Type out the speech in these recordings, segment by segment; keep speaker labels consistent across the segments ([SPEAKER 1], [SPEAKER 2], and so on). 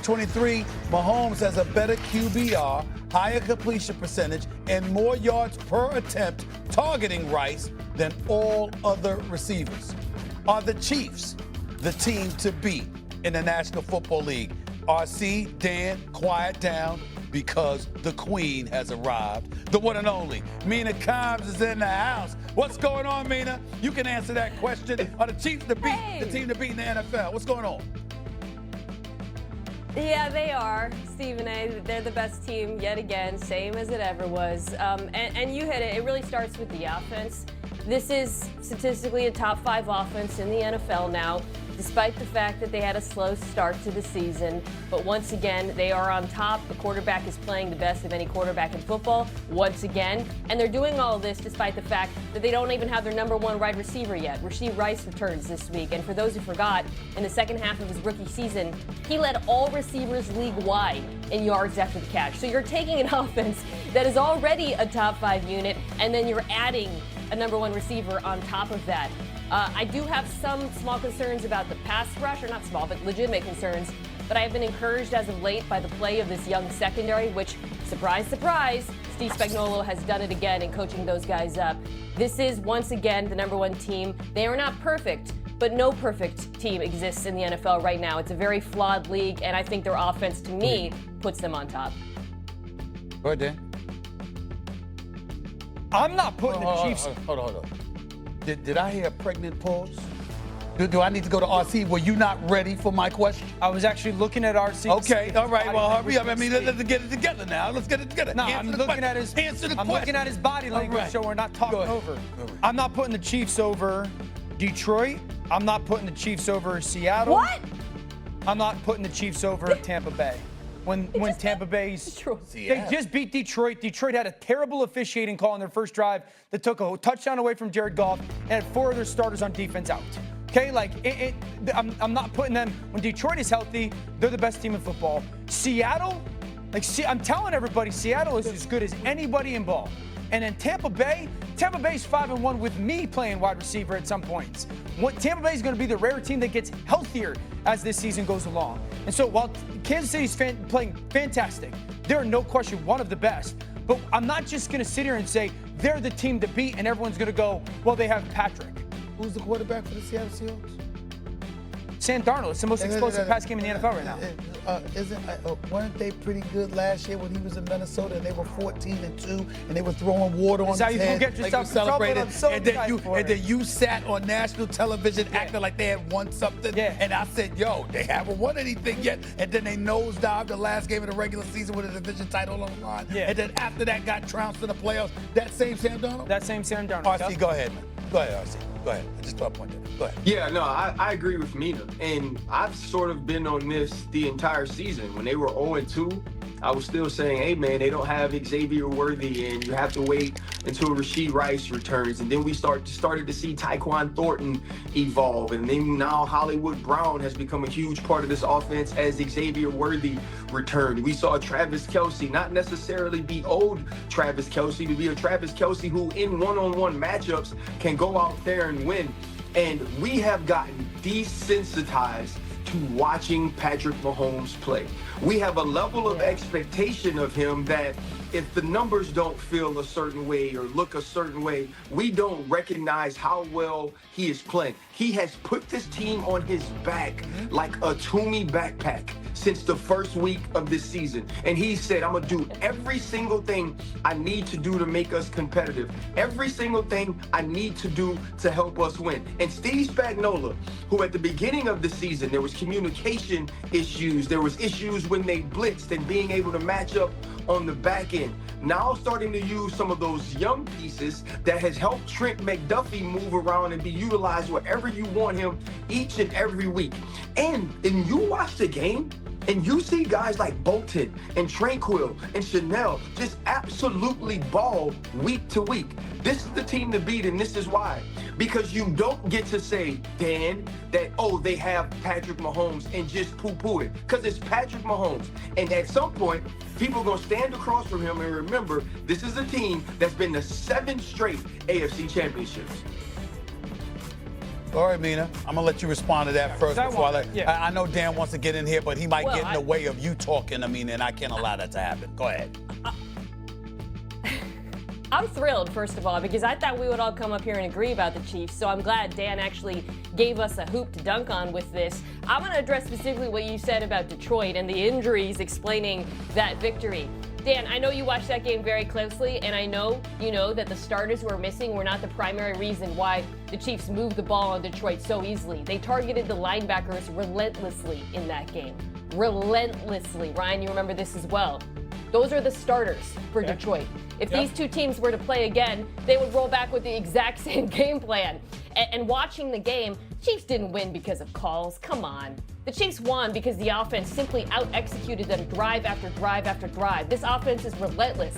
[SPEAKER 1] 2023, Mahomes has a better QBR, higher completion percentage, and more yards per attempt targeting Rice than all other receivers. Are the Chiefs the team to beat in the National Football League? RC, Dan, quiet down because the queen has arrived. The one and only Mina Kimes is in the house. What's going on, Mina? You can answer that question. Are the Chiefs the team to beat in the NFL? What's going on?
[SPEAKER 2] Yeah, they are, Stephen A. They're the best team yet again, same as it ever was. And you hit it. It really starts with the offense. This is statistically a top 5 offense in the NFL now, despite the fact that they had a slow start to the season. But once again, they are on top. The quarterback is playing the best of any quarterback in football, once again. And they're doing all of this despite the fact that they don't even have their number 1 wide receiver yet. Rashee Rice returns this week. And for those who forgot, in the second half of his rookie season, he led all receivers league-wide in yards after the catch. So you're taking an offense that is already a top 5 unit, and then you're adding a number 1 receiver on top of that. I do have some small concerns about the pass rush, or not small, but legitimate concerns. But I have been encouraged as of late by the play of this young secondary, which, surprise, surprise, Steve Spagnuolo has done it again in coaching those guys up. This is, once again, the number 1 team. They are not perfect, but no perfect team exists in the NFL right now. It's a very flawed league, and I think their offense, to me, puts them on top.
[SPEAKER 1] Go ahead, Dan.
[SPEAKER 3] I'm not putting the Chiefs.
[SPEAKER 1] Hold on. Did I hear a pregnant pause? Do I need to go to RC? Were you not ready for my question?
[SPEAKER 3] I was actually looking at RC.
[SPEAKER 1] Okay, all right. Well, hurry up. I mean, let's get it together now. Let's get it together.
[SPEAKER 3] No, I'm looking at his body language, so we're not talking over. I'm not putting the Chiefs over Detroit. I'm not putting the Chiefs over Seattle.
[SPEAKER 2] What?
[SPEAKER 3] I'm not putting the Chiefs over Tampa Bay. When Tampa Bay's they just beat Detroit. Detroit had a terrible officiating call on their first drive that took a touchdown away from Jared Goff and had 4 other starters on defense out. Okay, I'm not putting them. When Detroit is healthy, they're the best team in football. Seattle, I'm telling everybody, Seattle is as good as anybody in ball. And then Tampa Bay's 5-1 with me playing wide receiver at some points. Tampa Bay is going to be the rare team that gets healthier as this season goes along. And so while Kansas City's playing fantastic, they're no question one of the best. But I'm not just going to sit here and say they're the team to beat and everyone's going to go, well, they have Patrick.
[SPEAKER 1] Who's the quarterback for the Seattle Seahawks?
[SPEAKER 3] Sam Darnold. It's the most explosive pass game in the NFL right now.
[SPEAKER 1] Weren't they pretty good last year when he was in Minnesota and they were 14-2 and they were throwing water on his head?
[SPEAKER 3] Get yourself celebrated.
[SPEAKER 1] And then you sat on national television acting like they had won something.
[SPEAKER 3] Yeah.
[SPEAKER 1] And I said, yo, they haven't won anything yet. And then they nosedived the last game of the regular season with a division title on the line.
[SPEAKER 3] Yeah.
[SPEAKER 1] And then after that got trounced in the playoffs. That same Sam Darnold?
[SPEAKER 3] That same Sam Darnold.
[SPEAKER 1] RC, go ahead, man. Go ahead, RC. Go ahead. I just thought I'd point that out. Go ahead.
[SPEAKER 4] Yeah, no, I agree with Mina. And I've sort of been on this the entire season. When they were 0-2, I was still saying, hey, man, they don't have Xavier Worthy, and you have to wait until Rashee Rice returns. And then we started to see Tyquan Thornton evolve. And then now Hollywood Brown has become a huge part of this offense as Xavier Worthy returned. We saw Travis Kelce not necessarily be old Travis Kelce, to be a Travis Kelce who in one-on-one matchups can go out there and win. And we have gotten desensitized to watching Patrick Mahomes play. We have a level of expectation of him that if the numbers don't feel a certain way or look a certain way, we don't recognize how well he is playing. He has put this team on his back like a Toomey backpack since the first week of this season. And he said, I'm gonna do every single thing I need to do to make us competitive. Every single thing I need to do to help us win. And Steve Spagnuolo, who at the beginning of the season, there was communication issues, there was issues when they blitzed and being able to match up on the back end. Now starting to use some of those young pieces that has helped Trent McDuffie move around and be utilized wherever you want him each and every week. And you watch the game and you see guys like Bolton and Tranquil and Chanel just absolutely ball week to week. This is the team to beat, and this is why. Because you don't get to say, Dan, that, oh, they have Patrick Mahomes and just poo-poo it. Because it's Patrick Mahomes. And at some point, people are going to stand across from him and remember, this is a team that's been to 7 straight AFC championships.
[SPEAKER 1] All right, Mina. I'm gonna let you respond to that first before I know Dan wants to get in here, but he might get in the way of you talking, Mina, and I can't allow that to happen. Go ahead.
[SPEAKER 2] I'm thrilled, first of all, because I thought we would all come up here and agree about the Chiefs. So I'm glad Dan actually gave us a hoop to dunk on with this. I'm going to address specifically what you said about Detroit and the injuries explaining that victory. Dan, I know you watched that game very closely, and I know you know that the starters who were missing were not the primary reason why the Chiefs moved the ball on Detroit so easily. They targeted the linebackers relentlessly in that game. Relentlessly. Ryan, you remember this as well. Those are the starters for Detroit. If these two teams were to play again, they would roll back with the exact same game plan. And watching the game, Chiefs didn't win because of calls. Come on. The Chiefs won because the offense simply out-executed them drive after drive after drive. This offense is relentless.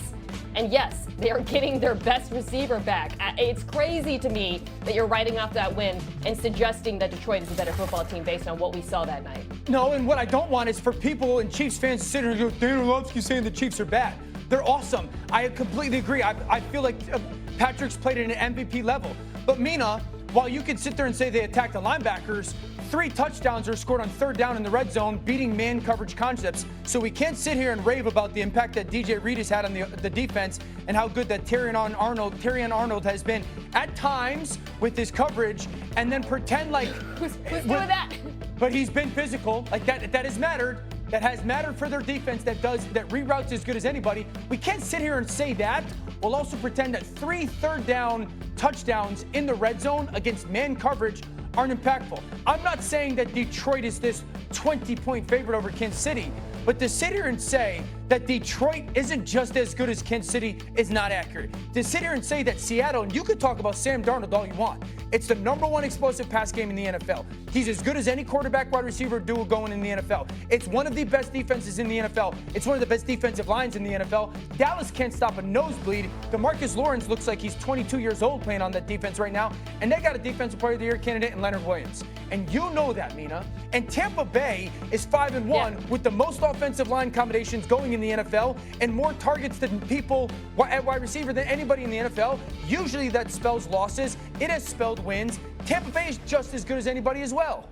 [SPEAKER 2] And yes, they are getting their best receiver back. It's crazy to me that you're writing off that win and suggesting that Detroit is a better football team based on what we saw that night.
[SPEAKER 3] No, and what I don't want is for people and Chiefs fans to sit here and go, Dan Orlovsky saying the Chiefs are bad. They're awesome. I completely agree. I feel like Patrick's played at an MVP level. But Mina, while you could sit there and say they attacked the linebackers, 3 touchdowns are scored on 3rd down in the red zone, beating man coverage concepts. So we can't sit here and rave about the impact that DJ Reed has had on the defense and how good that Terrion Arnold has been at times with his coverage, and then pretend like
[SPEAKER 2] who's doing that?
[SPEAKER 3] But he's been physical. Like that has mattered. That has mattered for their defense. That reroutes as good as anybody. We can't sit here and say that. We'll also pretend that 3 third down touchdowns in the red zone against man coverage aren't impactful. I'm not saying that Detroit is this 20-point favorite over Kansas City, but to sit here and say that Detroit isn't just as good as Kansas City is not accurate. To sit here and say that Seattle, and you could talk about Sam Darnold all you want, it's the #1 explosive pass game in the NFL. He's as good as any quarterback wide receiver duo going in the NFL. It's one of the best defenses in the NFL. It's one of the best defensive lines in the NFL. Dallas can't stop a nosebleed. DeMarcus Lawrence looks like he's 22 years old playing on that defense right now, and they got a Defensive Player of the Year candidate in Leonard Williams. And you know that, Mina. And Tampa Bay is 5-1 with the most offensive line combinations going in the NFL and more targets than people at wide receiver than anybody in the NFL. Usually that spells losses. It has spelled wins. Tampa Bay is just as good as anybody as well.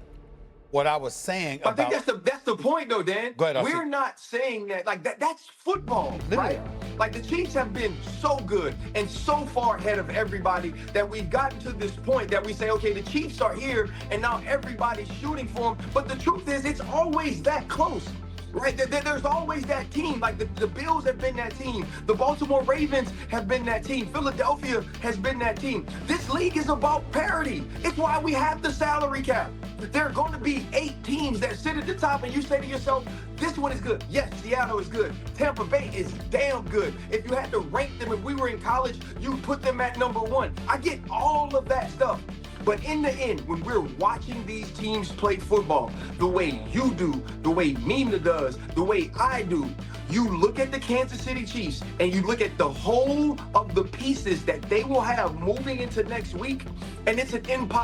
[SPEAKER 1] What I was saying
[SPEAKER 4] I think that's the point, though, Dan.
[SPEAKER 1] Go ahead,
[SPEAKER 4] We're not saying that that's football, right? Like the Chiefs have been so good and so far ahead of everybody that we've gotten to this point that we say, okay, the Chiefs are here and now everybody's shooting for them. But the truth is, it's always that close. Right, there's always that team. Like the Bills have been that team. The Baltimore Ravens have been that team. Philadelphia has been that team. This league is about parity. It's why we have the salary cap. There are going to be 8 teams that sit at the top, and you say to yourself, this one is good. Yes, Seattle is good. Tampa Bay is damn good. If you had to rank them, if we were in college, you'd put them at #1. I get all of that stuff. But in the end, when we're watching these teams play football, the way you do, the way Mina does, the way I do, you look at the Kansas City Chiefs and you look at the whole of the pieces that they will have moving into next week, and it's an impossible.